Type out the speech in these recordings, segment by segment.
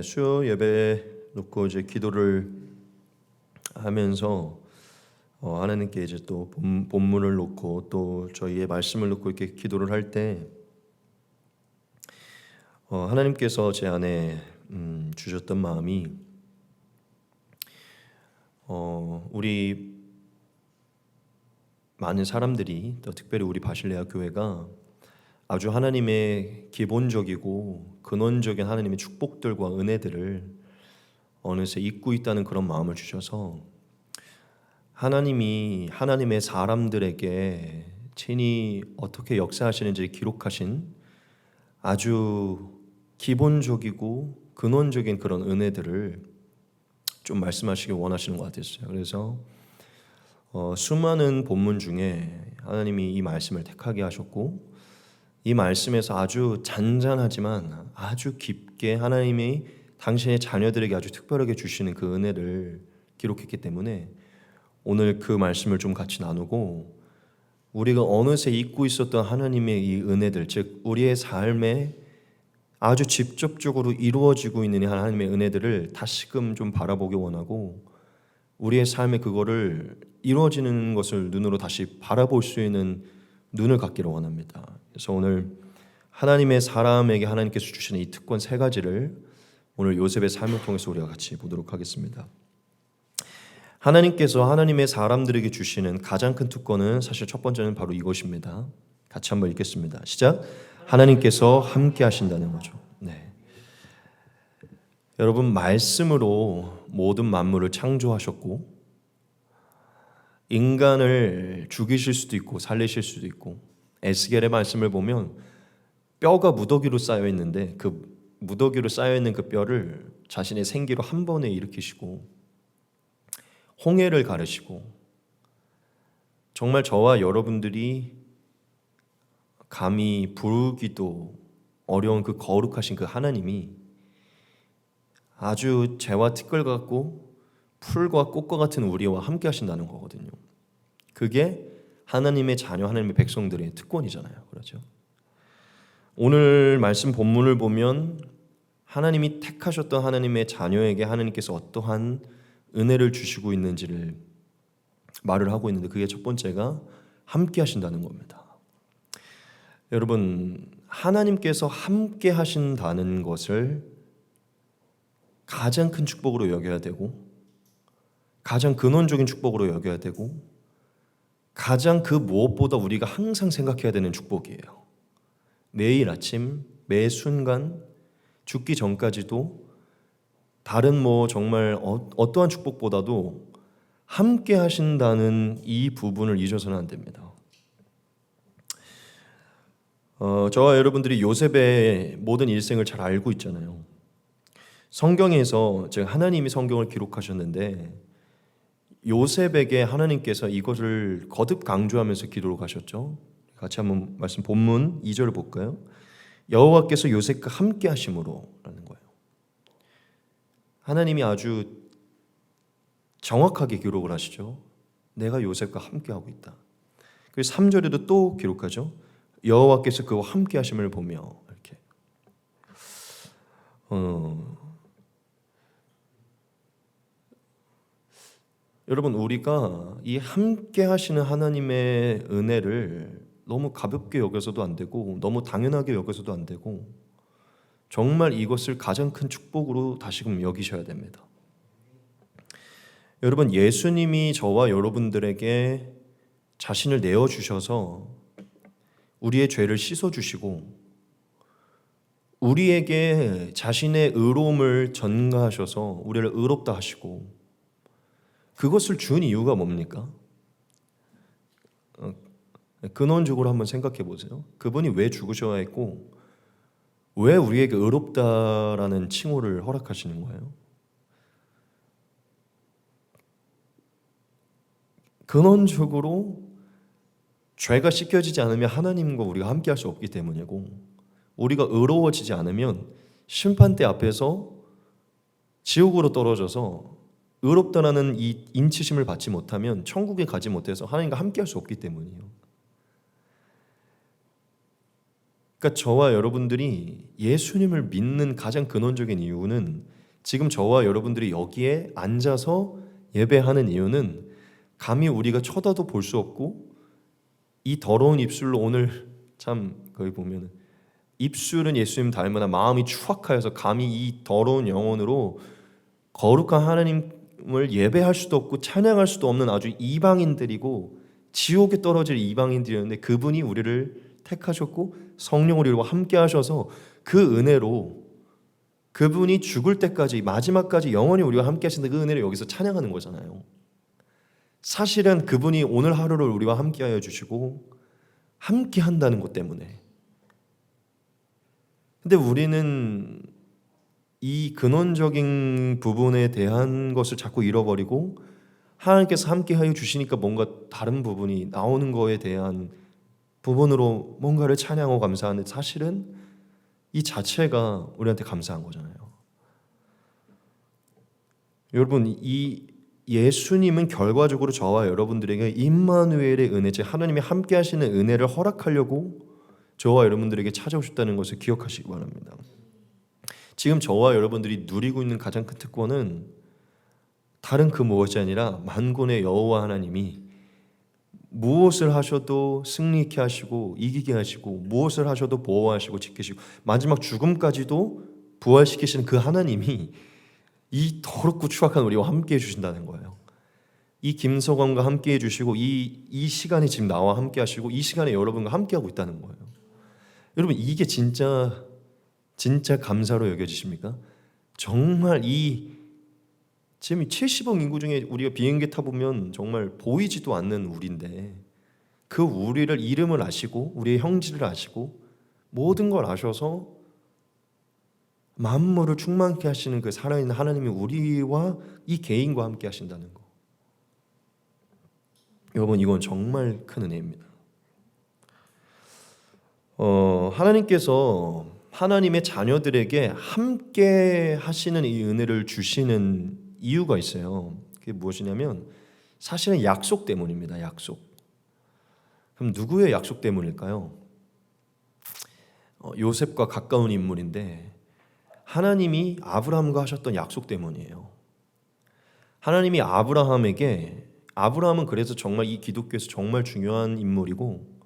수요 예배 놓고 이제 기도를 하면서 하나님께 이제 또 본문을 놓고 또 저희의 말씀을 놓고 이렇게 기도를 할 때 하나님께서 제 안에 주셨던 마음이 우리 많은 사람들이 또 특별히 우리 바실레아 교회가 아주 하나님의 기본적이고 근원적인 하나님의 축복들과 은혜들을 어느새 잊고 있다는 그런 마음을 주셔서 하나님이 하나님의 사람들에게 친히 어떻게 역사하시는지 기록하신 아주 기본적이고 근원적인 그런 은혜들을 좀 말씀하시길 원하시는 것 같았어요. 그래서 수많은 본문 중에 하나님이 이 말씀을 택하게 하셨고 이 말씀에서 아주 잔잔하지만 아주 깊게 하나님이 당신의 자녀들에게 아주 특별하게 주시는 그 은혜를 기록했기 때문에 오늘 그 말씀을 좀 같이 나누고 우리가 어느새 잊고 있었던 하나님의 이 은혜들, 즉 우리의 삶에 아주 직접적으로 이루어지고 있는 이 하나님의 은혜들을 다시금 좀 바라보기 원하고 우리의 삶에 그거를 이루어지는 것을 눈으로 다시 바라볼 수 있는 눈을 갖기를 원합니다. 그래서 오늘 하나님의 사람에게 하나님께서 주시는 이 특권 세 가지를 오늘 요셉의 삶을 통해서 우리가 같이 보도록 하겠습니다. 하나님께서 하나님의 사람들에게 주시는 가장 큰 특권은 사실 첫 번째는 바로 이것입니다. 같이 한번 읽겠습니다. 시작. 하나님께서 함께 하신다는 거죠. 네. 여러분, 말씀으로 모든 만물을 창조하셨고 인간을 죽이실 수도 있고 살리실 수도 있고 에스겔의 말씀을 보면 뼈가 무더기로 쌓여 있는데 그 무더기로 쌓여 있는 그 뼈를 자신의 생기로 한 번에 일으키시고 홍해를 가르시고 정말 저와 여러분들이 감히 부르기도 어려운 그 거룩하신 그 하나님이 아주 재와 티끌 같고 풀과 꽃과 같은 우리와 함께 하신다는 거거든요. 그게 하나님의 자녀, 하나님의 백성들의 특권이잖아요. 그렇죠? 오늘 말씀 본문을 보면 하나님이 택하셨던 하나님의 자녀에게 하나님께서 어떠한 은혜를 주시고 있는지를 말을 하고 있는데 그게 첫 번째가 함께 하신다는 겁니다. 여러분, 하나님께서 함께 하신다는 것을 가장 큰 축복으로 여겨야 되고 가장 근원적인 축복으로 여겨야 되고 가장 그 무엇보다 우리가 항상 생각해야 되는 축복이에요. 매일 아침, 매 순간 죽기 전까지도 다른 정말 어떠한 축복보다도 함께 하신다는 이 부분을 잊어서는 안 됩니다. 저와 여러분들이 요셉의 모든 일생을 잘 알고 있잖아요. 성경에서 즉 하나님이 성경을 기록하셨는데 요셉에게 하나님께서 이것을 거듭 강조하면서 기도를 가셨죠. 같이 한번 말씀 본문 2절을 볼까요? 여호와께서 요셉과 함께 하심으로 라는 거예요. 하나님이 아주 정확하게 기록을 하시죠. 내가 요셉과 함께 하고 있다. 그리고 3절에도 또 기록하죠. 여호와께서 그와 함께 하심을 보며 이렇게 여러분, 우리가 이 함께 하시는 하나님의 은혜를 너무 가볍게 여겨서도 안 되고 너무 당연하게 여겨서도 안 되고 정말 이것을 가장 큰 축복으로 다시금 여기셔야 됩니다. 여러분, 예수님이 저와 여러분들에게 자신을 내어주셔서 우리의 죄를 씻어주시고 우리에게 자신의 의로움을 전가하셔서 우리를 의롭다 하시고 그것을 준 이유가 뭡니까? 근원적으로 한번 생각해 보세요. 그분이 왜 죽으셔야 했고 왜 우리에게 의롭다라는 칭호를 허락하시는 거예요? 근원적으로 죄가 씻겨지지 않으면 하나님과 우리가 함께 할 수 없기 때문이고 우리가 의로워지지 않으면 심판대 앞에서 지옥으로 떨어져서 의롭다라는 이 인치심을 받지 못하면 천국에 가지 못해서 하나님과 함께 할 수 없기 때문이에요. 그러니까 저와 여러분들이 예수님을 믿는 가장 근원적인 이유는, 지금 저와 여러분들이 여기에 앉아서 예배하는 이유는 감히 우리가 쳐다도 볼 수 없고, 이 더러운 입술로 오늘 참 거기 보면 입술은 예수님 닮으나 마음이 추악하여서 감히 이 더러운 영혼으로 거룩한 하나님을 예배할 수도 없고 찬양할 수도 없는 아주 이방인들이고 지옥에 떨어질 이방인들이었는데, 그분이 우리를 택하셨고 성령을 우리와 함께 하셔서 그 은혜로 그분이 죽을 때까지 마지막까지 영원히 우리와 함께 하시는 그 은혜를 여기서 찬양하는 거잖아요. 사실은 그분이 오늘 하루를 우리와 함께 하여 주시고 함께 한다는 것 때문에. 근데 우리는 이 근원적인 부분에 대한 것을 자꾸 잃어버리고, 하나님께서 함께 하여 주시니까 뭔가 다른 부분이 나오는 거에 대한 부분으로 뭔가를 찬양하고 감사하는데, 사실은 이 자체가 우리한테 감사한 거잖아요. 여러분, 이 예수님은 결과적으로 저와 여러분들에게 임마누엘의 은혜, 즉 하나님이 함께 하시는 은혜를 허락하려고 저와 여러분들에게 찾아오셨다는 것을 기억하시기 바랍니다. 지금 저와 여러분들이 누리고 있는 가장 큰 특권은 다른 그 무엇이 아니라 만군의 여호와 하나님이 무엇을 하셔도 승리케 하시고 이기게 하시고, 무엇을 하셔도 보호하시고 지키시고, 마지막 죽음까지도 부활시키시는 그 하나님이 이 더럽고 추악한 우리와 함께 해주신다는 거예요. 이 김서광과 함께 해주시고 이 시간에 지금 나와 함께 하시고 이 시간에 여러분과 함께 하고 있다는 거예요. 여러분, 이게 진짜 감사로 여겨지십니까? 정말 지금 70억 인구 중에 우리가 비행기 타보면 정말 보이지도 않는 우리인데, 그 우리를 이름을 아시고 우리의 형질을 아시고 모든 걸 아셔서 만물을 충만케 하시는 그 살아있는 하나님이 우리와 이 개인과 함께 하신다는 거. 여러분, 이건 정말 큰 은혜입니다. 하나님께서 하나님의 자녀들에게 함께 하시는 이 은혜를 주시는 이유가 있어요. 그게 무엇이냐면 사실은 약속 때문입니다. 약속. 그럼 누구의 약속 때문일까요? 요셉과 가까운 인물인데, 하나님이 아브라함과 하셨던 약속 때문이에요. 하나님이 아브라함은 그래서 정말 이 기독교에서 정말 중요한 인물이고,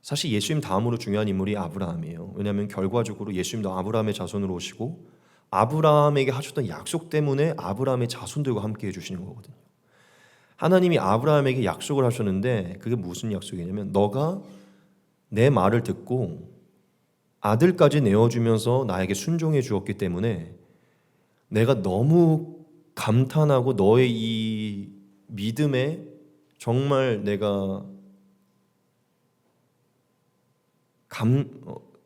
사실 예수님 다음으로 중요한 인물이 아브라함이에요. 왜냐하면 결과적으로 예수님도 아브라함의 자손으로 오시고 아브라함에게 하셨던 약속 때문에 아브라함의 자손들과 함께 해주시는 거거든요. 하나님이 아브라함에게 약속을 하셨는데, 그게 무슨 약속이냐면, 너가 내 말을 듣고 아들까지 내어주면서 나에게 순종해 주었기 때문에 내가 너무 감탄하고 너의 이 믿음에 정말 내가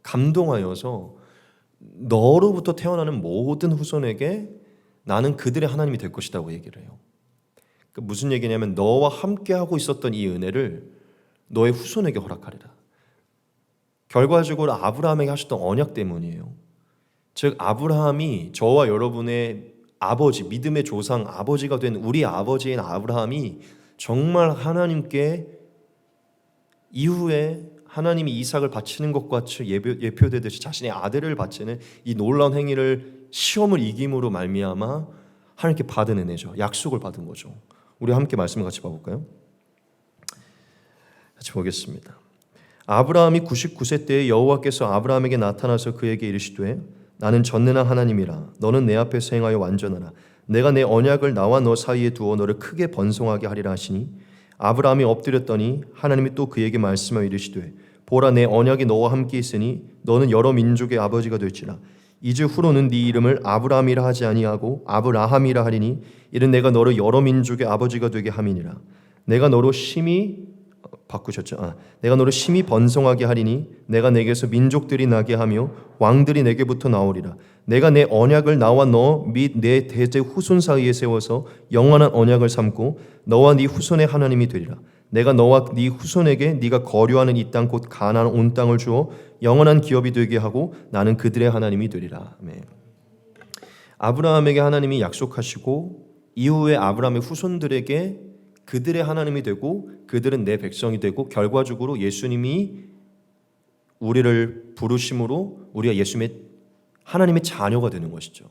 감동하여서 너로부터 태어나는 모든 후손에게 나는 그들의 하나님이 될 것이라고 얘기를 해요. 그러니까 무슨 얘기냐면, 너와 함께하고 있었던 이 은혜를 너의 후손에게 허락하리라. 결과적으로 아브라함에게 하셨던 언약 때문이에요. 즉 아브라함이 저와 여러분의 아버지, 믿음의 조상 아버지가 된 우리 아버지인 아브라함이 정말 하나님께 이후에 하나님이 이삭을 바치는 것과 같이 예표되듯이 자신의 아들을 바치는 이 놀라운 행위를 시험을 이김으로 말미암아 하나님께 받은 은혜죠. 약속을 받은 거죠. 우리 함께 말씀을 같이 봐볼까요? 같이 보겠습니다. 아브라함이 99세 때에 여호와께서 아브라함에게 나타나서 그에게 이르시되, 나는 전능한 하나님이라. 너는 내 앞에서 행하여 완전하라. 내가 내 언약을 나와 너 사이에 두어 너를 크게 번성하게 하리라 하시니, 아브라함이 엎드렸더니 하나님이 또 그에게 말씀하여 이르시되, 보라, 내 언약이 너와 함께 있으니 너는 여러 민족의 아버지가 될지라. 이제 후로는 네 이름을 아브라함이라 하지 아니하고 아브라함이라 하리니, 이는 내가 너를 여러 민족의 아버지가 되게 함이니라. 내가 너로 심히 내가 너를 심히 번성하게 하리니 내가 내게서 민족들이 나게 하며 왕들이 내게부터 나오리라. 내가 내 언약을 나와 너 및 내 대제 후손 사이에 세워서 영원한 언약을 삼고 너와 네 후손의 하나님이 되리라. 내가 너와 네 후손에게 네가 거류하는 이 땅 곧 가나안 온 땅을 주어 영원한 기업이 되게 하고 나는 그들의 하나님이 되리라. 아멘. 아브라함에게 하나님이 약속하시고 이후에 아브라함의 후손들에게 그들의 하나님이 되고 그들은 내 백성이 되고, 결과적으로 예수님이 우리를 부르심으로 우리가 예수님의 하나님의 자녀가 되는 것이죠.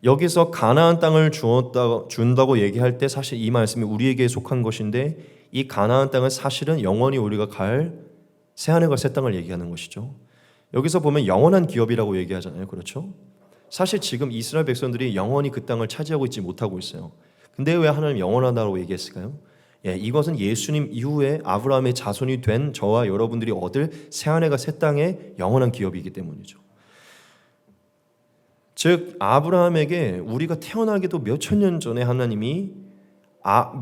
여기서 가나안 땅을 준다고 얘기할 때 사실 이 말씀이 우리에게 속한 것인데, 이 가나안 땅은 사실은 영원히 우리가 갈 새하늘과 새 땅을 얘기하는 것이죠. 여기서 보면 영원한 기업이라고 얘기하잖아요. 그렇죠? 사실 지금 이스라엘 백성들이 영원히 그 땅을 차지하고 있지 못하고 있어요. 근데 왜 하나님 영원하다고 얘기했을까요? 이것은 예수님 이후에 아브라함의 자손이 된 저와 여러분들이 얻을 새하늘과 새 땅의 영원한 기업이기 때문이죠. 즉 아브라함에게 우리가 태어나기도 몇천 년 전에 하나님이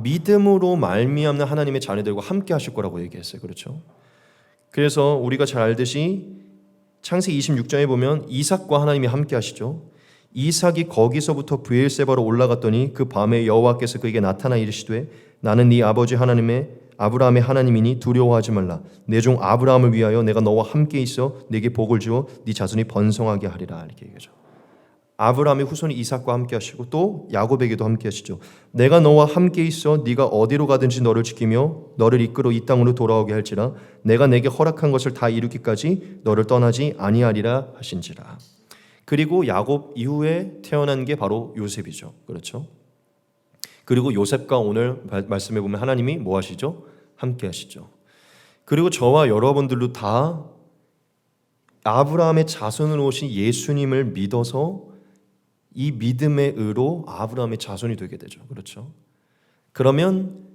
믿음으로 말미암는 하나님의 자녀들과 함께 하실 거라고 얘기했어요. 그렇죠? 그래서 우리가 잘 알듯이 창세기 26장에 보면 이삭과 하나님이 함께 하시죠. 이삭이 거기서부터 브엘세바로 올라갔더니 그 밤에 여호와께서 그에게 나타나 이르시되 나는 네 아버지 아브라함의 하나님이니 두려워하지 말라. 내 종 아브라함을 위하여 내가 너와 함께 있어 네게 복을 주어 네 자손이 번성하게 하리라. 이렇게 얘기하죠. 아브라함의 후손이 이삭과 함께 하시고 또 야곱에게도 함께 하시죠. 내가 너와 함께 있어 네가 어디로 가든지 너를 지키며 너를 이끌어 이 땅으로 돌아오게 할지라. 내가 내게 허락한 것을 다 이루기까지 너를 떠나지 아니하리라 하신지라. 그리고 야곱 이후에 태어난 게 바로 요셉이죠. 그렇죠? 그리고 요셉과 오늘 말씀해 보면 하나님이 뭐 하시죠? 함께 하시죠. 그리고 저와 여러분들도 다 아브라함의 자손으로 오신 예수님을 믿어서 이 믿음의 의로 아브라함의 자손이 되게 되죠. 그렇죠? 그러면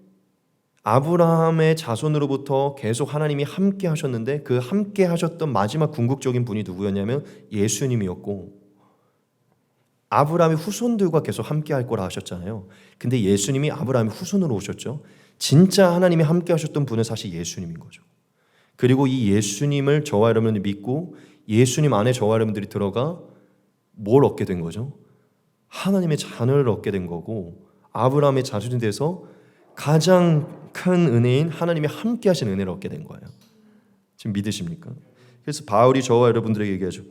아브라함의 자손으로부터 계속 하나님이 함께 하셨는데 그 함께 하셨던 마지막 궁극적인 분이 누구였냐면 예수님이었고, 아브라함의 후손들과 계속 함께 할 거라 하셨잖아요. 근데 예수님이 아브라함의 후손으로 오셨죠. 진짜 하나님이 함께 하셨던 분은 사실 예수님인 거죠. 그리고 이 예수님을 저와 여러분들이 믿고 예수님 안에 저와 여러분들이 들어가 뭘 얻게 된 거죠? 하나님의 자녀를 얻게 된 거고, 아브라함의 자손이 돼서 가장 큰 은혜인 하나님이 함께 하신 은혜를 얻게 된 거예요. 지금 믿으십니까? 그래서 바울이 저와 여러분들에게 얘기하죠.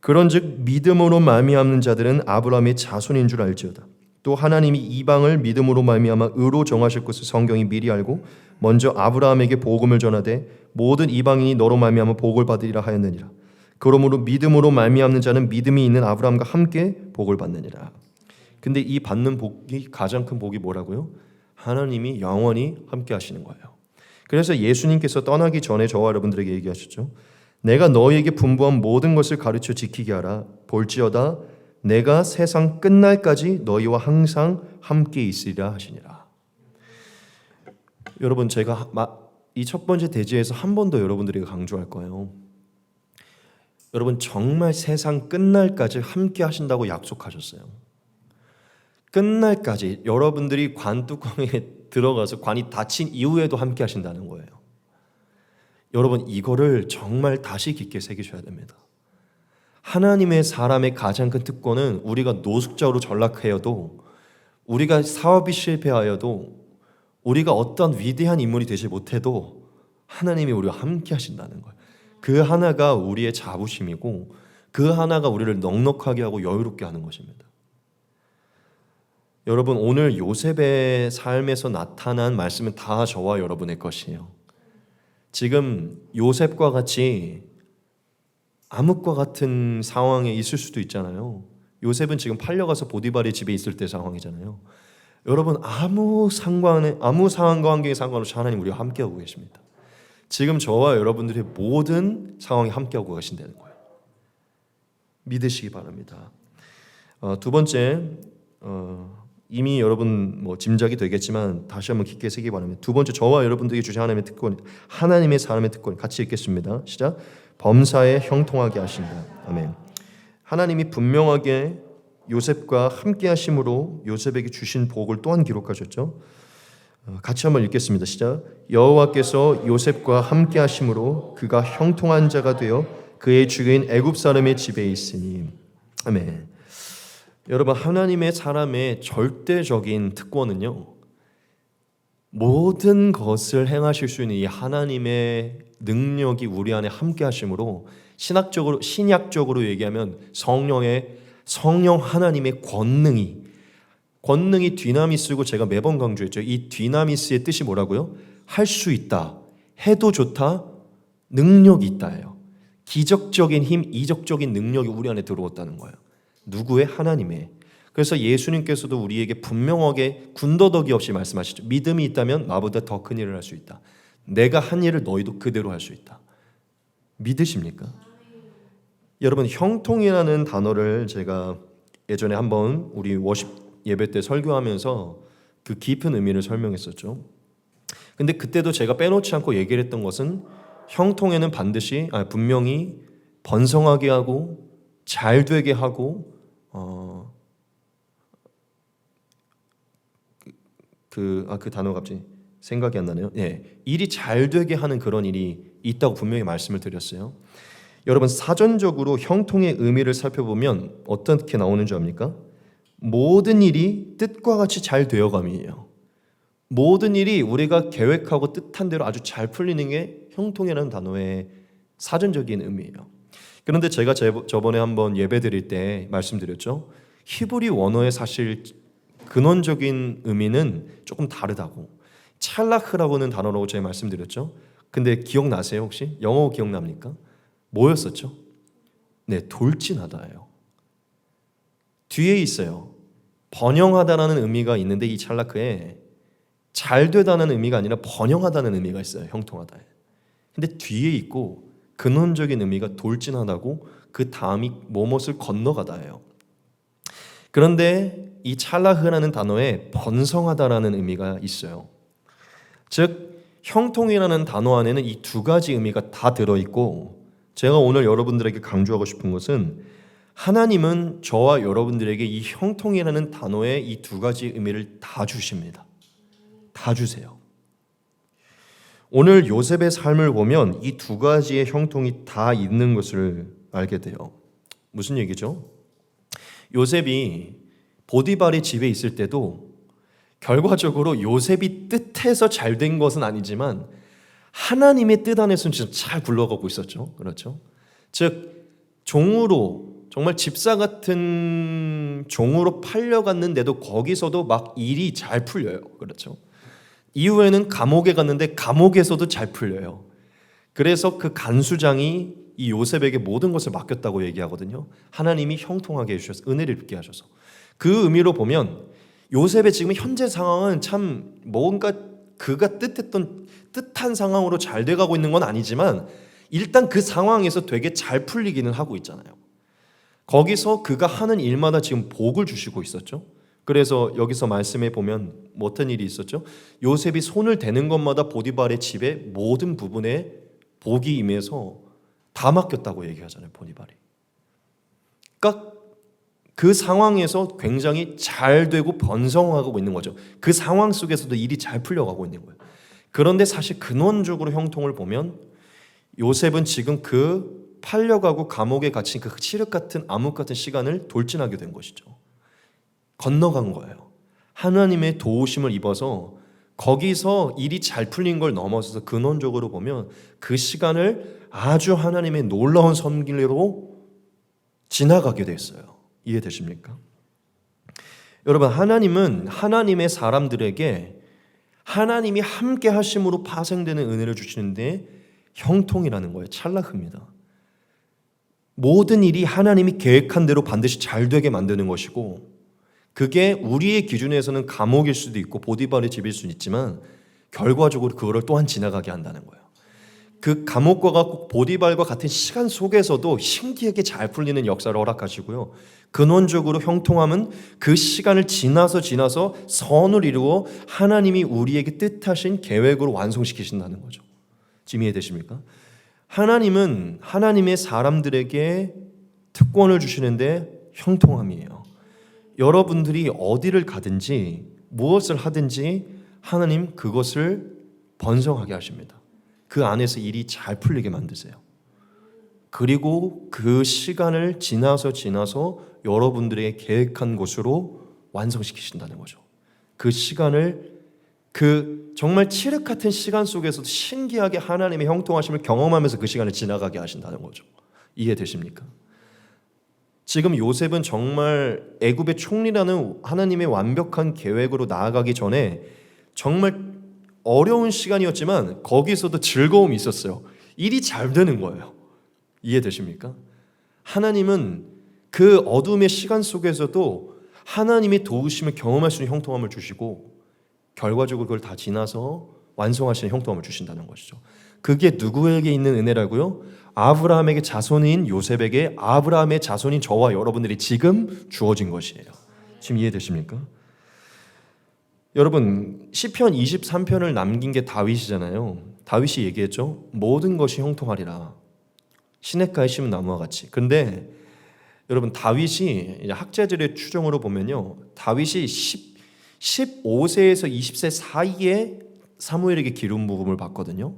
그런즉 믿음으로 말미암는 자들은 아브라함의 자손인 줄 알지어다. 또 하나님이 이방을 믿음으로 말미암아 의로 정하실 것을 성경이 미리 알고 먼저 아브라함에게 복음을 전하되 모든 이방인이 너로 말미암아 복을 받으리라 하였느니라. 그러므로 믿음으로 말미암는 자는 믿음이 있는 아브라함과 함께 복을 받느니라. 근데 이 받는 복이 가장 큰 복이 뭐라고요? 하나님이 영원히 함께 하시는 거예요. 그래서 예수님께서 떠나기 전에 저와 여러분들에게 얘기하셨죠. 내가 너희에게 분부한 모든 것을 가르쳐 지키게 하라. 볼지어다 내가 세상 끝날까지 너희와 항상 함께 있으리라 하시니라. 여러분, 제가 이 첫 번째 대지에서 한 번 더 여러분들에게 강조할 거예요. 여러분, 정말 세상 끝날까지 함께 하신다고 약속하셨어요. 끝날까지 여러분들이 관뚜껑에 들어가서 관이 닫힌 이후에도 함께 하신다는 거예요. 여러분, 이거를 정말 다시 깊게 새기셔야 됩니다. 하나님의 사람의 가장 큰 특권은 우리가 노숙자로 전락하여도, 우리가 사업이 실패하여도, 우리가 어떤 위대한 인물이 되지 못해도 하나님이 우리와 함께 하신다는 거예요. 그 하나가 우리의 자부심이고 그 하나가 우리를 넉넉하게 하고 여유롭게 하는 것입니다. 여러분, 오늘 요셉의 삶에서 나타난 말씀은 다 저와 여러분의 것이에요. 지금 요셉과 같이 암흑과 같은 상황에 있을 수도 있잖아요. 요셉은 지금 팔려가서 보디발의 집에 있을 때 상황이잖아요. 여러분, 아무 상황과 환경에 상관없이 하나님 우리와 함께하고 계십니다. 지금 저와 여러분들의 모든 상황에 함께하고 계신다는 거예요. 믿으시기 바랍니다. 두 번째, 이미 여러분 짐작이 되겠지만 다시 한번 깊게 새기기 바랍니다. 두 번째, 저와 여러분들에게 주신 하나님의 특권, 하나님의 사람의 특권 같이 읽겠습니다. 시작. 범사에 형통하게 하신다. 아멘. 하나님이 분명하게 요셉과 함께 하심으로 요셉에게 주신 복을 또한 기록하셨죠. 같이 한번 읽겠습니다. 시작. 여호와께서 요셉과 함께 하심으로 그가 형통한 자가 되어 그의 주인 애굽 사람의 집에 있으니. 아멘. 여러분, 하나님의 사람의 절대적인 특권은요, 모든 것을 행하실 수 있는 이 하나님의 능력이 우리 안에 함께 하심으로 신약적으로 얘기하면 성령 하나님의 권능이 디나미스고, 제가 매번 강조했죠. 이 디나미스의 뜻이 뭐라고요? 할 수 있다, 해도 좋다, 능력이 있다예요. 기적적인 힘, 이적적인 능력이 우리 안에 들어왔다는 거예요. 누구의? 하나님의. 그래서 예수님께서도 우리에게 분명하게 군더더기 없이 말씀하시죠. 믿음이 있다면 나보다 더 큰 일을 할 수 있다. 내가 한 일을 너희도 그대로 할 수 있다. 믿으십니까? 여러분, 형통이라는 단어를 제가 예전에 한번 우리 워십 예배 때 설교하면서 그 깊은 의미를 설명했었죠. 근데 그때도 제가 빼놓지 않고 얘기를 했던 것은 형통에는 반드시 분명히 번성하게 하고 잘 되게 하고 그 단어가 갑자기 생각이 안 나네요. 일이 잘 되게 하는 그런 일이 있다고 분명히 말씀을 드렸어요. 여러분, 사전적으로 형통의 의미를 살펴보면 어떻게 나오는 줄 압니까? 모든 일이 뜻과 같이 잘 되어감이에요. 모든 일이 우리가 계획하고 뜻한 대로 아주 잘 풀리는 게 형통이라는 단어의 사전적인 의미예요. 그런데 제가 저번에 한번 예배 드릴 때 말씀드렸죠. 히브리 원어의 사실 근원적인 의미는 조금 다르다고. 찰라크라고는 단어라고 제가 말씀드렸죠. 근데 기억나세요 혹시? 영어 기억납니까? 뭐였었죠? 네, 돌진하다예요. 뒤에 있어요. 번영하다라는 의미가 있는데 이 찰라크에 잘 되다는 의미가 아니라 번영하다는 의미가 있어요. 형통하다에. 근데 뒤에 있고 근원적인 의미가 돌진하다고 그 다음이 뭐뭇을 건너가다예요. 그런데 이 찰라흐라는 단어에 번성하다라는 의미가 있어요. 즉 형통이라는 단어 안에는 이 두 가지 의미가 다 들어있고, 제가 오늘 여러분들에게 강조하고 싶은 것은 하나님은 저와 여러분들에게 이 형통이라는 단어의 이 두 가지 의미를 다 주십니다. 다 주세요. 오늘 요셉의 삶을 보면 이 두 가지의 형통이 다 있는 것을 알게 돼요. 무슨 얘기죠? 요셉이 보디발의 집에 있을 때도 결과적으로 요셉이 뜻해서 잘 된 것은 아니지만 하나님의 뜻 안에서는 진짜 잘 굴러가고 있었죠. 그렇죠? 즉 종으로, 정말 집사 같은 종으로 팔려갔는데도 거기서도 막 일이 잘 풀려요. 그렇죠? 이후에는 감옥에 갔는데 감옥에서도 잘 풀려요. 그래서 그 간수장이 이 요셉에게 모든 것을 맡겼다고 얘기하거든요. 하나님이 형통하게 해주셔서, 은혜를 입게 하셔서. 그 의미로 보면 요셉의 지금 현재 상황은 참 뭔가 그가 뜻한 상황으로 잘 돼가고 있는 건 아니지만 일단 그 상황에서 되게 잘 풀리기는 하고 있잖아요. 거기서 그가 하는 일마다 지금 복을 주시고 있었죠. 그래서 여기서 말씀해 보면 어떤 일이 있었죠? 요셉이 손을 대는 것마다 보디발의 집에 모든 부분에 복이 임해서 다 맡겼다고 얘기하잖아요. 보디발이. 그러니까 그 상황에서 굉장히 잘 되고 번성하고 있는 거죠. 그 상황 속에서도 일이 잘 풀려가고 있는 거예요. 그런데 사실 근원적으로 형통을 보면 요셉은 지금 그 팔려가고 감옥에 갇힌 그 칠흑 같은 암흑 같은 시간을 돌진하게 된 것이죠. 건너간 거예요. 하나님의 도우심을 입어서 거기서 일이 잘 풀린 걸 넘어서서 근원적으로 보면 그 시간을 아주 하나님의 놀라운 섭리로 지나가게 됐어요. 이해되십니까? 여러분, 하나님은 하나님의 사람들에게 하나님이 함께 하심으로 파생되는 은혜를 주시는데 형통이라는 거예요. 찰나크입니다. 모든 일이 하나님이 계획한 대로 반드시 잘 되게 만드는 것이고, 그게 우리의 기준에서는 감옥일 수도 있고 보디발의 집일 수는 있지만 결과적으로 그거를 또한 지나가게 한다는 거예요. 그 감옥과 보디발과 같은 시간 속에서도 신기하게 잘 풀리는 역사를 허락하시고요. 근원적으로 형통함은 그 시간을 지나서 선을 이루어 하나님이 우리에게 뜻하신 계획으로 완성시키신다는 거죠. 지금 이해되십니까? 하나님은 하나님의 사람들에게 특권을 주시는데 형통함이에요. 여러분들이 어디를 가든지 무엇을 하든지 하나님 그것을 번성하게 하십니다. 그 안에서 일이 잘 풀리게 만드세요. 그리고 그 시간을 지나서 여러분들에게 계획한 곳으로 완성시키신다는 거죠. 그 시간을 그 정말 칠흑 같은 시간 속에서도 신기하게 하나님의 형통하심을 경험하면서 그 시간을 지나가게 하신다는 거죠. 이해되십니까? 지금 요셉은 정말 애굽의 총리라는 하나님의 완벽한 계획으로 나아가기 전에 정말 어려운 시간이었지만 거기서도 즐거움이 있었어요. 일이 잘 되는 거예요. 이해되십니까? 하나님은 그 어둠의 시간 속에서도 하나님의 도우심을 경험할 수 있는 형통함을 주시고 결과적으로 그걸 다 지나서 완성하시는 형통함을 주신다는 것이죠. 그게 누구에게 있는 은혜라고요? 아브라함에게 자손인 요셉에게 아브라함의 자손인 저와 여러분들이 지금 주어진 것이에요. 지금 이해되십니까? 여러분 시편 23편을 남긴 게 다윗이잖아요. 다윗이 얘기했죠. 모든 것이 형통하리라. 시냇가에 심은 나무와 같이. 그런데 여러분 다윗이 학자들의 추정으로 보면요. 다윗이 15세에서 20세 사이에 사무엘에게 기름 부음을 받거든요.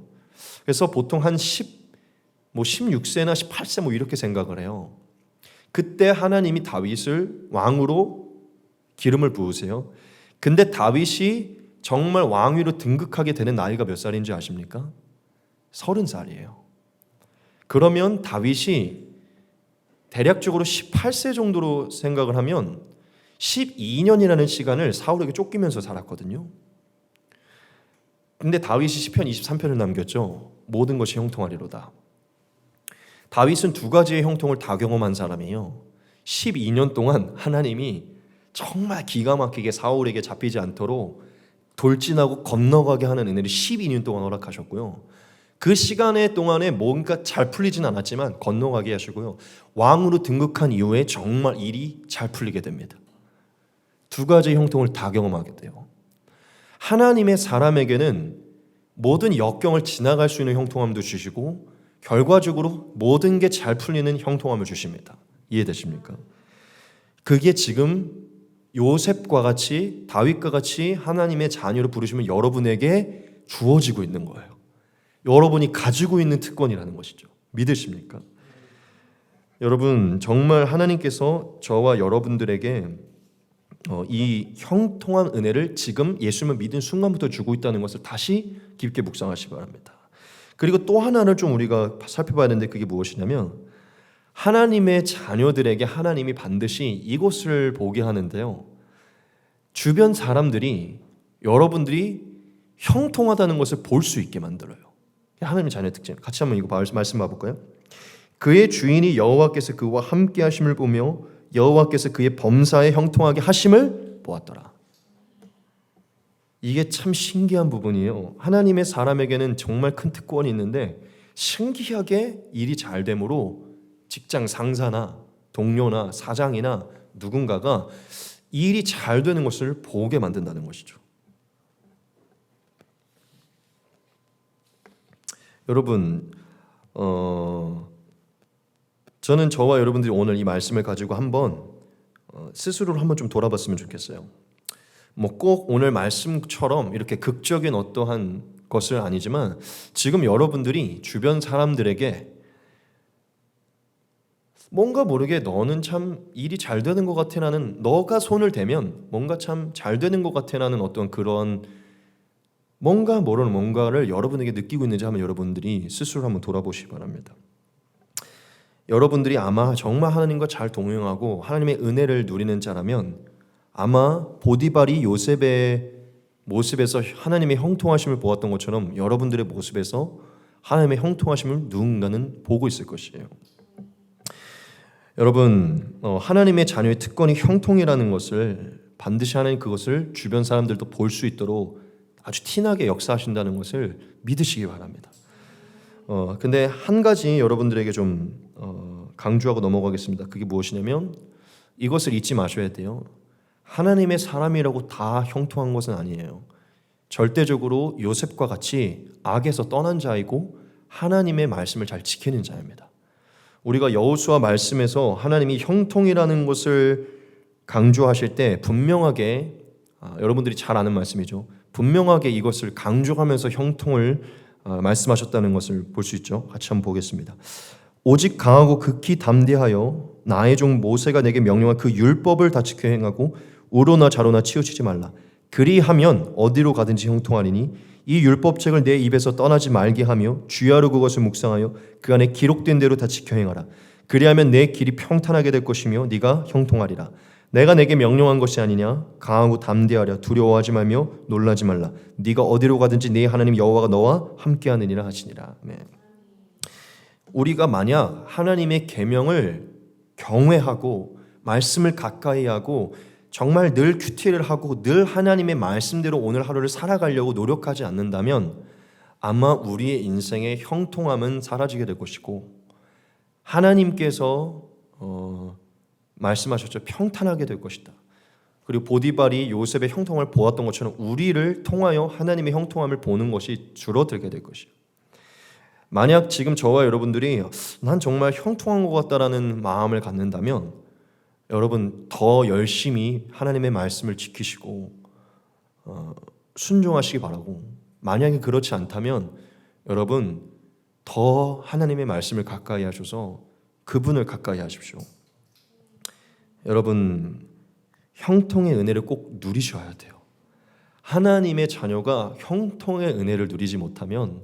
그래서 보통 한 16세나 18세 이렇게 생각을 해요. 그때 하나님이 다윗을 왕으로 기름을 부으세요. 근데 다윗이 정말 왕위로 등극하게 되는 나이가 몇 살인지 아십니까? 30살이에요. 그러면 다윗이 대략적으로 18세 정도로 생각을 하면 12년이라는 시간을 사울에게 쫓기면서 살았거든요. 근데 다윗이 시편 23편을 남겼죠. 모든 것이 형통하리로다. 다윗은 두 가지의 형통을 다 경험한 사람이에요. 12년 동안 하나님이 정말 기가 막히게 사울에게 잡히지 않도록 돌진하고 건너가게 하는 은혜를 12년 동안 허락하셨고요. 그 시간의 동안에 뭔가 잘 풀리진 않았지만 건너가게 하시고요. 왕으로 등극한 이후에 정말 일이 잘 풀리게 됩니다. 두 가지 형통을 다 경험하게 돼요. 하나님의 사람에게는 모든 역경을 지나갈 수 있는 형통함도 주시고 결과적으로 모든 게 잘 풀리는 형통함을 주십니다. 이해되십니까? 그게 지금 요셉과 같이 다윗과 같이 하나님의 자녀로 부르시면 여러분에게 주어지고 있는 거예요. 여러분이 가지고 있는 특권이라는 것이죠. 믿으십니까? 여러분 정말 하나님께서 저와 여러분들에게 이 형통한 은혜를 지금 예수님을 믿은 순간부터 주고 있다는 것을 다시 깊게 묵상하시기 바랍니다. 그리고 또 하나를 좀 우리가 살펴봐야 되는데 그게 무엇이냐면 하나님의 자녀들에게 하나님이 반드시 이것을 보게 하는데요. 주변 사람들이 여러분들이 형통하다는 것을 볼 수 있게 만들어요. 하나님의 자녀의 특징. 같이 한번 이거 말씀 봐볼까요? 그의 주인이 여호와께서 그와 함께 하심을 보며 여호와께서 그의 범사에 형통하게 하심을 보았더라. 이게 참 신기한 부분이에요. 하나님의 사람에게는 정말 큰 특권이 있는데 신기하게 일이 잘 되므로 직장 상사나 동료나 사장이나 누군가가 일이 잘 되는 것을 보게 만든다는 것이죠. 여러분, 저는 저와 여러분들이 오늘 이 말씀을 가지고 한번 스스로를 한번 좀 돌아봤으면 좋겠어요. 뭐 꼭 오늘 말씀처럼 이렇게 극적인 어떠한 것은 아니지만 지금 여러분들이 주변 사람들에게 뭔가 모르게 너는 참 일이 잘 되는 것 같아 라는 너가 손을 대면 뭔가 참 잘 되는 것 같아 라는 어떤 그런 뭔가 모르는 뭔가를 여러분에게 느끼고 있는지 한번 여러분들이 스스로 한번 돌아보시기 바랍니다. 여러분들이 아마 정말 하나님과 잘 동행하고 하나님의 은혜를 누리는 자라면 아마 보디발이 요셉의 모습에서 하나님의 형통하심을 보았던 것처럼 여러분들의 모습에서 하나님의 형통하심을 누군가는 보고 있을 것이에요. 여러분, 하나님의 자녀의 특권이 형통이라는 것을 반드시 하나님 그것을 주변 사람들도 볼 수 있도록 아주 티나게 역사하신다는 것을 믿으시기 바랍니다. 근데 한 가지 여러분들에게 좀 강조하고 넘어가겠습니다. 그게 무엇이냐면 이것을 잊지 마셔야 돼요. 하나님의 사람이라고 다 형통한 것은 아니에요. 절대적으로 요셉과 같이 악에서 떠난 자이고 하나님의 말씀을 잘 지키는 자입니다. 우리가 여호수아 말씀에서 하나님이 형통이라는 것을 강조하실 때 분명하게 여러분들이 잘 아는 말씀이죠. 분명하게 이것을 강조하면서 형통을 말씀하셨다는 것을 볼 수 있죠. 같이 한번 보겠습니다. 오직 강하고 극히 담대하여 나의 종 모세가 내게 명령한 그 율법을 다 지켜 행하고 우로나 좌로나 치우치지 말라. 그리하면 어디로 가든지 형통하리니 이 율법책을 내 입에서 떠나지 말게 하며 주야로 그것을 묵상하여 그 안에 기록된 대로 다 지켜 행하라. 그리하면 내 길이 평탄하게 될 것이며 네가 형통하리라. 내가 내게 명령한 것이 아니냐. 강하고 담대하랴. 두려워하지 말며 놀라지 말라. 네가 어디로 가든지 네 하나님 여호와가 너와 함께하느니라 하시니라. 아멘. 우리가 만약 하나님의 계명을 경외하고 말씀을 가까이 하고 정말 늘 큐티를 하고 늘 하나님의 말씀대로 오늘 하루를 살아가려고 노력하지 않는다면 아마 우리의 인생의 형통함은 사라지게 될 것이고 하나님께서 말씀하셨죠. 평탄하게 될 것이다. 그리고 보디발이 요셉의 형통함을 보았던 것처럼 우리를 통하여 하나님의 형통함을 보는 것이 줄어들게 될 것이에요. 만약 지금 저와 여러분들이 난 정말 형통한 것 같다라는 마음을 갖는다면 여러분 더 열심히 하나님의 말씀을 지키시고 순종하시기 바라고, 만약에 그렇지 않다면 여러분 더 하나님의 말씀을 가까이 하셔서 그분을 가까이 하십시오. 여러분 형통의 은혜를 꼭 누리셔야 돼요. 하나님의 자녀가 형통의 은혜를 누리지 못하면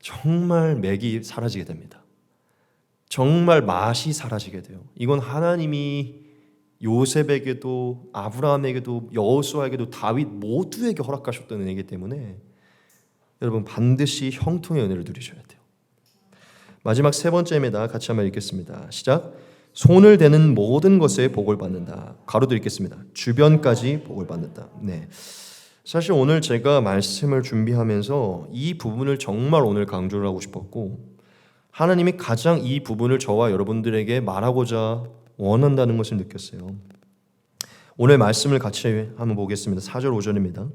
정말 맥이 사라지게 됩니다. 정말 맛이 사라지게 돼요. 이건 하나님이 요셉에게도 아브라함에게도 여호수아에게도 다윗 모두에게 허락하셨던 은혜이기 때문에 여러분 반드시 형통의 은혜를 누리셔야 돼요. 마지막 세 번째입니다. 같이 한번 읽겠습니다. 시작. 손을 대는 모든 것에 복을 받는다. 가로도 읽겠습니다. 주변까지 복을 받는다. 네. 사실 오늘 제가 말씀을 준비하면서 이 부분을 정말 오늘 강조를 하고 싶었고 하나님이 가장 이 부분을 저와 여러분들에게 말하고자 원한다는 것을 느꼈어요. 오늘 말씀을 같이 한번 보겠습니다. 4절 5절입니다.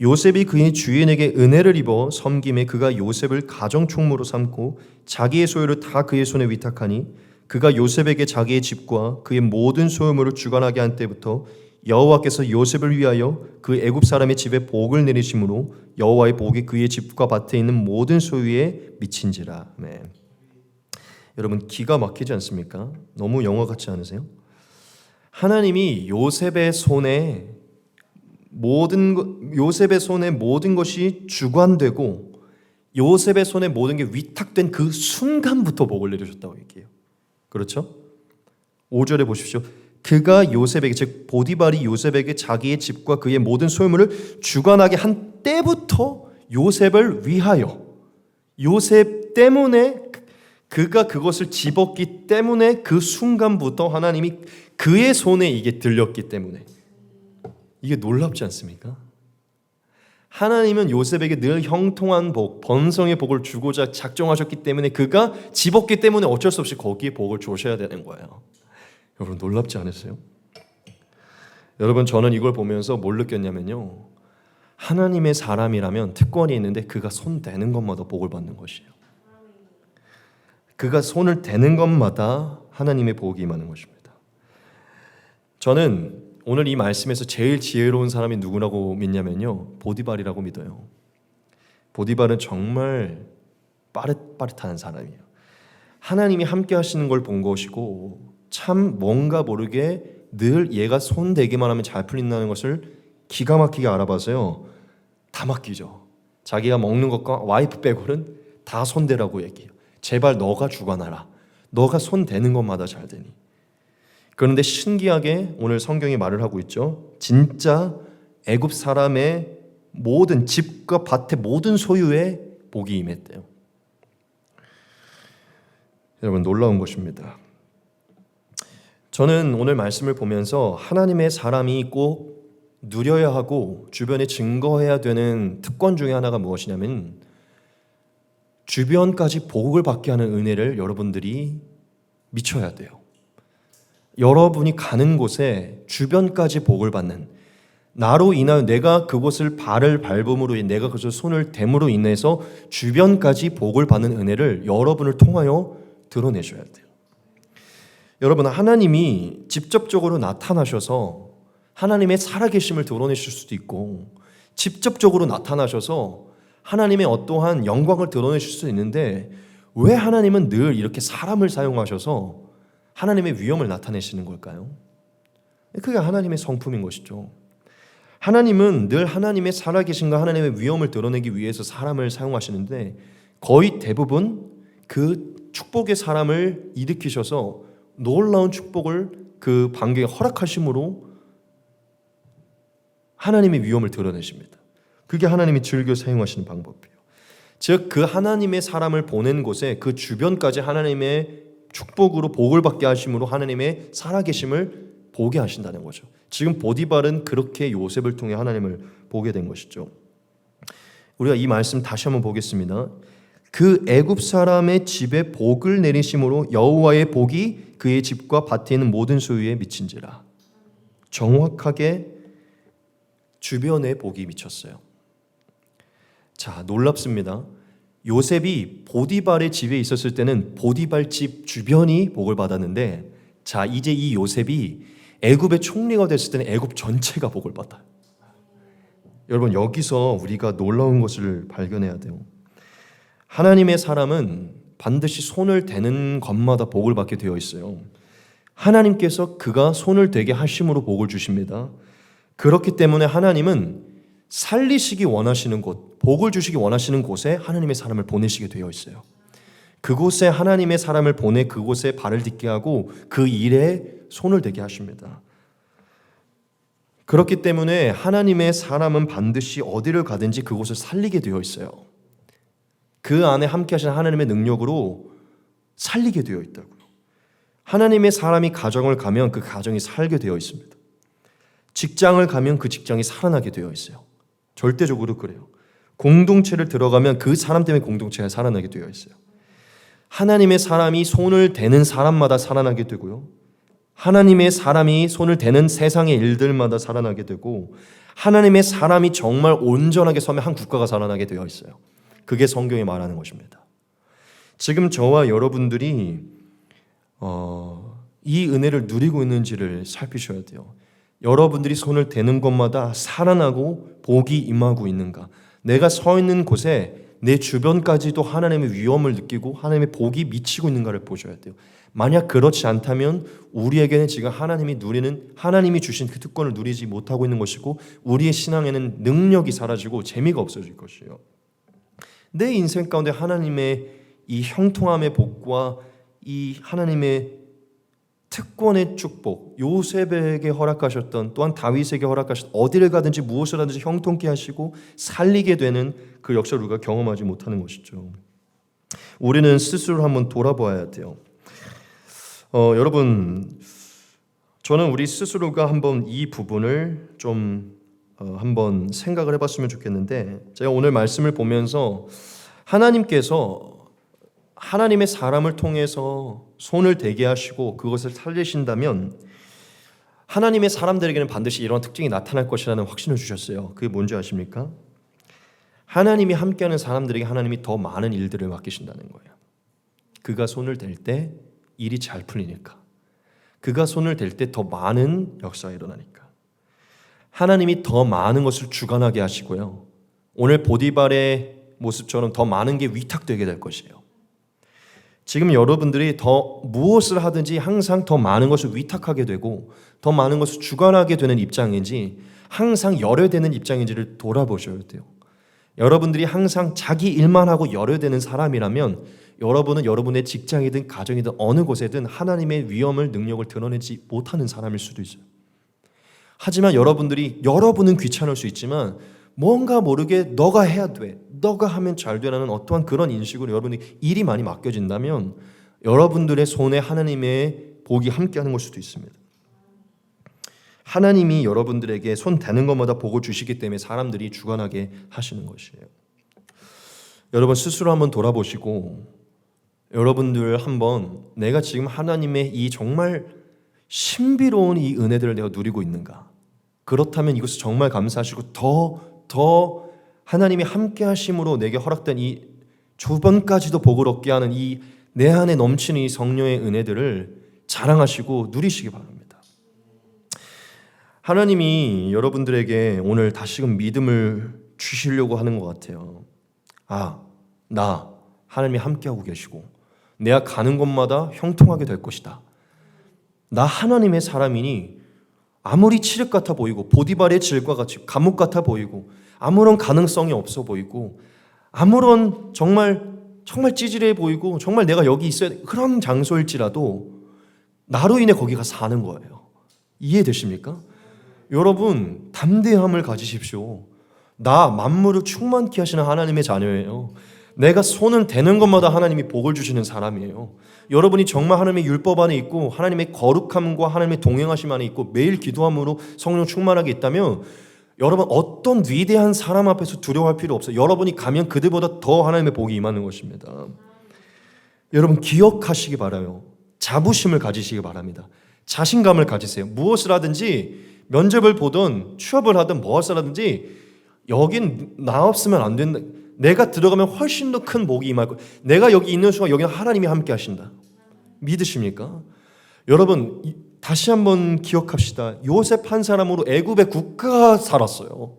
요셉이 그의 주인에게 은혜를 입어 섬김에 그가 요셉을 가정총무로 삼고 자기의 소유를 다 그의 손에 위탁하니 그가 요셉에게 자기의 집과 그의 모든 소유물을 주관하게 한 때부터 여호와께서 요셉을 위하여 그 애굽 사람의 집에 복을 내리심으로 여호와의 복이 그의 집과 밭에 있는 모든 소유에 미친지라. 네. 여러분 기가 막히지 않습니까? 너무 영화 같지 않으세요? 하나님이 요셉의 손에 모든 것이 주관되고 요셉의 손에 모든 게 위탁된 그 순간부터 복을 내리셨다고 얘기해요. 그렇죠? 5절에 보십시오. 그가 요셉에게, 즉 보디발이 요셉에게 자기의 집과 그의 모든 소유물을 주관하게 한 때부터 요셉을 위하여, 요셉 때문에 그가 그것을 집었기 때문에 그 순간부터 하나님이 그의 손에 이게 들렸기 때문에, 이게 놀랍지 않습니까? 하나님은 요셉에게 늘 형통한 복, 번성의 복을 주고자 작정하셨기 때문에 그가 집었기 때문에 어쩔 수 없이 거기에 복을 주셔야 되는 거예요. 여러분 놀랍지 않으세요? 여러분 저는 이걸 보면서 뭘 느꼈냐면요, 하나님의 사람이라면 특권이 있는데 그가 손 대는 것마다 복을 받는 것이에요. 그가 손을 대는 것마다 하나님의 복이 임하는 것입니다. 저는 오늘 이 말씀에서 제일 지혜로운 사람이 누구라고 믿냐면요, 보디발이라고 믿어요. 보디발은 정말 빠릿빠릿한 사람이에요. 하나님이 함께 하시는 걸 본 것이고 참 뭔가 모르게 늘 얘가 손 대기만 하면 잘 풀린다는 것을 기가 막히게 알아봐서요, 다 맡기죠. 자기가 먹는 것과 와이프 빼고는 다 손대라고 얘기해요. 제발 너가 주관하라. 너가 손 대는 것마다 잘 되니. 그런데 신기하게 오늘 성경이 말을 하고 있죠. 진짜 애굽 사람의 모든 집과 밭의 모든 소유에 복이 임했대요. 여러분 놀라운 것입니다. 저는 오늘 말씀을 보면서 하나님의 사람이 꼭 누려야 하고 주변에 증거해야 되는 특권 중에 하나가 무엇이냐면 주변까지 복을 받게 하는 은혜를 여러분들이 미쳐야 돼요. 여러분이 가는 곳에 주변까지 복을 받는, 나로 인하여 내가 그곳을 발을 밟음으로 인해 내가 그것을 손을 댐으로 인해서 주변까지 복을 받는 은혜를 여러분을 통하여 드러내셔야 돼요. 여러분 하나님이 직접적으로 나타나셔서 하나님의 살아계심을 드러내실 수도 있고 직접적으로 나타나셔서 하나님의 어떠한 영광을 드러내실 수 있는데 왜 하나님은 늘 이렇게 사람을 사용하셔서 하나님의 위엄을 나타내시는 걸까요? 그게 하나님의 성품인 것이죠. 하나님은 늘 하나님의 살아계심과 하나님의 위엄을 드러내기 위해서 사람을 사용하시는데 거의 대부분 그 축복의 사람을 일으키셔서 놀라운 축복을 그 반경에 허락하심으로 하나님의 위엄을 드러내십니다. 그게 하나님이 즐겨 사용하시는 방법이에요. 즉 그 하나님의 사람을 보낸 곳에 그 주변까지 하나님의 축복으로 복을 받게 하심으로 하나님의 살아계심을 보게 하신다는 거죠. 지금 보디발은 그렇게 요셉을 통해 하나님을 보게 된 것이죠. 우리가 이 말씀 다시 한번 보겠습니다. 그 애굽 사람의 집에 복을 내리심으로 여호와의 복이 그의 집과 밭에 있는 모든 소유에 미친지라. 정확하게 주변에 복이 미쳤어요. 자, 놀랍습니다. 요셉이 보디발의 집에 있었을 때는 보디발 집 주변이 복을 받았는데, 자, 이제 이 요셉이 애굽의 총리가 됐을 때는 애굽 전체가 복을 받아요. 여러분, 여기서 우리가 놀라운 것을 발견해야 돼요. 하나님의 사람은 반드시 손을 대는 것마다 복을 받게 되어 있어요. 하나님께서 그가 손을 대게 하심으로 복을 주십니다. 그렇기 때문에 하나님은 살리시기 원하시는 곳, 복을 주시기 원하시는 곳에 하나님의 사람을 보내시게 되어 있어요. 그곳에 하나님의 사람을 보내 그곳에 발을 딛게 하고 그 일에 손을 대게 하십니다. 그렇기 때문에 하나님의 사람은 반드시 어디를 가든지 그곳을 살리게 되어 있어요. 그 안에 함께 하시는 하나님의 능력으로 살리게 되어 있다고요. 하나님의 사람이 가정을 가면 그 가정이 살게 되어 있습니다. 직장을 가면 그 직장이 살아나게 되어 있어요. 절대적으로 그래요. 공동체를 들어가면 그 사람 때문에 공동체가 살아나게 되어 있어요. 하나님의 사람이 손을 대는 사람마다 살아나게 되고요. 하나님의 사람이 손을 대는 세상의 일들마다 살아나게 되고, 하나님의 사람이 정말 온전하게 서면 한 국가가 살아나게 되어 있어요. 그게 성경이 말하는 것입니다. 지금 저와 여러분들이 이 은혜를 누리고 있는지를 살피셔야 돼요. 여러분들이 손을 대는 곳마다 살아나고 복이 임하고 있는가? 내가 서 있는 곳에 내 주변까지도 하나님의 위엄을 느끼고 하나님의 복이 미치고 있는가를 보셔야 돼요. 만약 그렇지 않다면 우리에게는 지금 하나님이 주신 그 특권을 누리지 못하고 있는 것이고, 우리의 신앙에는 능력이 사라지고 재미가 없어질 것이에요. 내 인생 가운데 하나님의 이 형통함의 복과 이 하나님의 특권의 축복, 요셉에게 허락하셨던, 또한 다윗에게 허락하셨던, 어디를 가든지 무엇을 하든지 형통케 하시고 살리게 되는 그 역사를 우리가 경험하지 못하는 것이죠. 우리는 스스로 한번 돌아봐야 돼요. 여러분, 저는 우리 스스로가 한번 이 부분을 좀 한번 생각을 해봤으면 좋겠는데, 제가 오늘 말씀을 보면서 하나님께서 하나님의 사람을 통해서 손을 대게 하시고 그것을 살리신다면 하나님의 사람들에게는 반드시 이런 특징이 나타날 것이라는 확신을 주셨어요. 그게 뭔지 아십니까? 하나님이 함께하는 사람들에게 하나님이 더 많은 일들을 맡기신다는 거예요. 그가 손을 댈 때 일이 잘 풀리니까, 그가 손을 댈 때 더 많은 역사가 일어나니까, 하나님이 더 많은 것을 주관하게 하시고요, 오늘 보디발의 모습처럼 더 많은 게 위탁되게 될 것이에요. 지금 여러분들이 더 무엇을 하든지 항상 더 많은 것을 위탁하게 되고 더 많은 것을 주관하게 되는 입장인지, 항상 열애되는 입장인지를 돌아보셔야 돼요. 여러분들이 항상 자기 일만 하고 열애되는 사람이라면 여러분은 여러분의 직장이든 가정이든 어느 곳에든 하나님의 위엄을, 능력을 드러내지 못하는 사람일 수도 있어요. 하지만 여러분은 귀찮을 수 있지만 뭔가 모르게 너가 해야 돼, 너가 하면 잘 되라는 어떠한 그런 인식으로 여러분이 일이 많이 맡겨진다면 여러분들의 손에 하나님의 복이 함께하는 걸 수도 있습니다. 하나님이 여러분들에게 손 대는 것마다 복을 주시기 때문에 사람들이 주관하게 하시는 것이에요. 여러분 스스로 한번 돌아보시고, 여러분들 한번 내가 지금 하나님의 이 정말 신비로운 이 은혜들을 내가 누리고 있는가? 그렇다면 이것을 정말 감사하시고 더 하나님이 함께 하심으로 내게 허락된 이 주변까지도 복을 얻게 하는 이 내 안에 넘치는 이 성령의 은혜들을 자랑하시고 누리시기 바랍니다. 하나님이 여러분들에게 오늘 다시금 믿음을 주시려고 하는 것 같아요. 나 하나님이 함께하고 계시고 내가 가는 곳마다 형통하게 될 것이다. 나 하나님의 사람이니 아무리 칠흑 같아 보이고 보디발의 질과 같이 감옥 같아 보이고 아무런 가능성이 없어 보이고 아무런 정말 찌질해 보이고 정말 내가 여기 있어야 돼, 그런 장소일지라도 나로 인해 거기가 사는 거예요. 이해되십니까? 여러분 담대함을 가지십시오. 나 만물을 충만케 하시는 하나님의 자녀예요. 내가 손을 대는 것마다 하나님이 복을 주시는 사람이에요. 여러분이 정말 하나님의 율법 안에 있고 하나님의 거룩함과 하나님의 동행하심 안에 있고 매일 기도함으로 성령 충만하게 있다면 여러분 어떤 위대한 사람 앞에서 두려워할 필요 없어요. 여러분이 가면 그들보다 더 하나님의 복이 임하는 것입니다. 여러분 기억하시기 바라요. 자부심을 가지시기 바랍니다. 자신감을 가지세요. 무엇을 하든지 면접을 보든 취업을 하든 무엇을 하든지 여긴 나 없으면 안 된다. 내가 들어가면 훨씬 더 큰 복이 임할 거예요. 내가 여기 있는 순간 여기는 하나님이 함께 하신다. 믿으십니까? 여러분 다시 한번 기억합시다. 요셉 한 사람으로 애굽의 국가가 살았어요.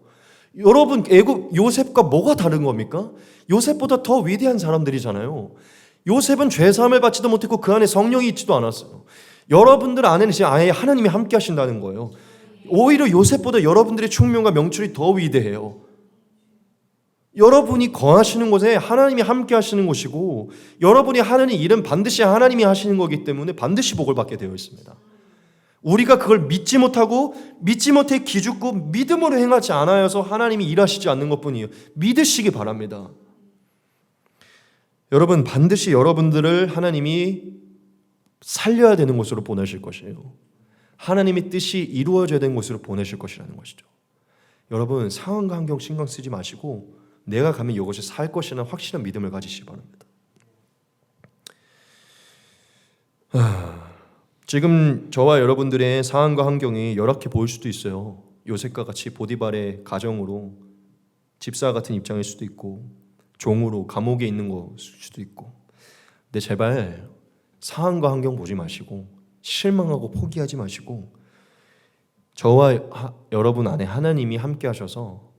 여러분 애굽 요셉과 뭐가 다른 겁니까? 요셉보다 더 위대한 사람들이잖아요. 요셉은 죄사함을 받지도 못했고 그 안에 성령이 있지도 않았어요. 여러분들 안에는 지금 아예 하나님이 함께 하신다는 거예요. 오히려 요셉보다 여러분들의 충명과 명철이 더 위대해요. 여러분이 거하시는 곳에 하나님이 함께 하시는 곳이고 여러분이 하는 일은 반드시 하나님이 하시는 거기 때문에 반드시 복을 받게 되어 있습니다. 우리가 그걸 믿지 못하고 믿지 못해 기죽고 믿음으로 행하지 않아서 하나님이 일하시지 않는 것뿐이에요. 믿으시기 바랍니다. 여러분 반드시 여러분들을 하나님이 살려야 되는 곳으로 보내실 것이에요. 하나님의 뜻이 이루어져야 되는 곳으로 보내실 것이라는 것이죠. 여러분 상황과 환경 신경 쓰지 마시고 내가 가면 이곳에 살 것이라는 확실한 믿음을 가지시기 바랍니다. 지금 저와 여러분들의 상황과 환경이 열악해 보일 수도 있어요. 요셉과 같이 보디발의 가정으로 집사 같은 입장일 수도 있고 종으로 감옥에 있는 것일 수도 있고 근데 제발 상황과 환경 보지 마시고 실망하고 포기하지 마시고 저와 여러분 안에 하나님이 함께 하셔서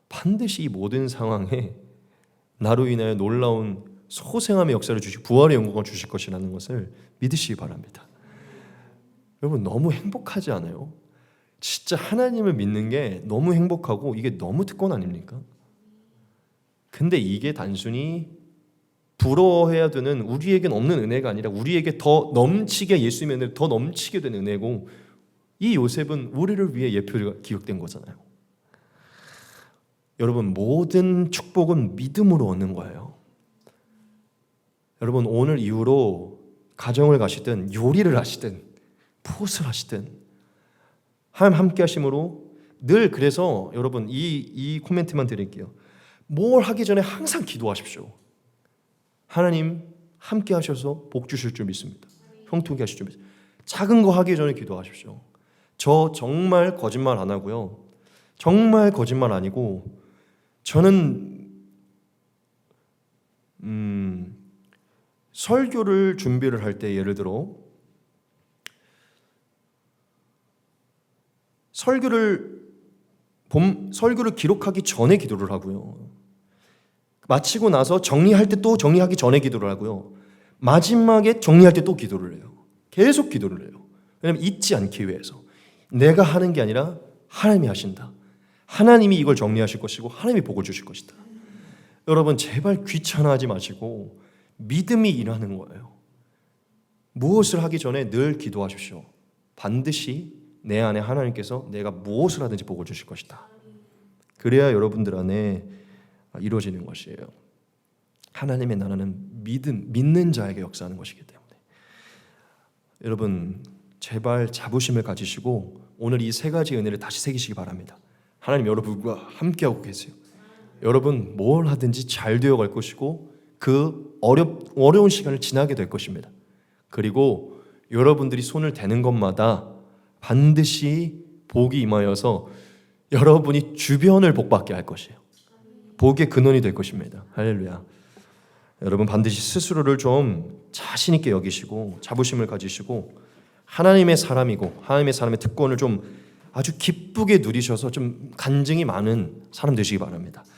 반드시 이 모든 상황에 나로 인하여 놀라운 소생함의 역사를 주시고 부활의 영광을 주실 것이라는 것을 믿으시기 바랍니다. 여러분 너무 행복하지 않아요? 진짜 하나님을 믿는 게 너무 행복하고 이게 너무 특권 아닙니까? 근데 이게 단순히 부러워해야 되는 우리에겐 없는 은혜가 아니라 우리에게 더 넘치게 예수님의 은혜를 더 넘치게 된 은혜고 이 요셉은 우리를 위해 예표가 기억된 거잖아요. 여러분 모든 축복은 믿음으로 얻는 거예요. 여러분 오늘 이후로 가정을 가시든 요리를 하시든 무엇을 하시든 하나님 함께 하심으로 늘 그래서 여러분 이 코멘트만 드릴게요. 뭘 하기 전에 항상 기도하십시오. 하나님 함께 하셔서 복 주실 줄 믿습니다. 형통케 하실 줄 믿습니다. 작은 거 하기 전에 기도하십시오. 저 정말 거짓말 안 하고요. 정말 거짓말 아니고 저는 설교를 준비를 할 때 예를 들어 설교를 기록하기 전에 기도를 하고요. 마치고 나서 정리할 때 또 정리하기 전에 기도를 하고요. 마지막에 정리할 때 또 기도를 해요. 계속 기도를 해요. 왜냐하면 잊지 않기 위해서. 내가 하는 게 아니라 하나님이 하신다. 하나님이 이걸 정리하실 것이고 하나님이 복을 주실 것이다. 여러분 제발 귀찮아하지 마시고 믿음이 일하는 거예요. 무엇을 하기 전에 늘 기도하십시오. 반드시 내 안에 하나님께서 내가 무엇을 하든지 복을 주실 것이다. 그래야 여러분들 안에 이루어지는 것이에요. 하나님의 나라는 믿는 자에게 역사하는 것이기 때문에 여러분 제발 자부심을 가지시고 오늘 이 세 가지 은혜를 다시 새기시기 바랍니다. 하나님 여러분과 함께하고 계세요. 여러분 뭘 하든지 잘 되어갈 것이고 그 어려운 시간을 지나게 될 것입니다. 그리고 여러분들이 손을 대는 것마다 반드시 복이 임하여서 여러분이 주변을 복받게 할 것이에요. 복의 근원이 될 것입니다. 할렐루야. 여러분 반드시 스스로를 좀 자신 있게 여기시고 자부심을 가지시고 하나님의 사람이고 하나님의 사람의 특권을 좀 아주 기쁘게 누리셔서 좀 간증이 많은 사람 되시기 바랍니다.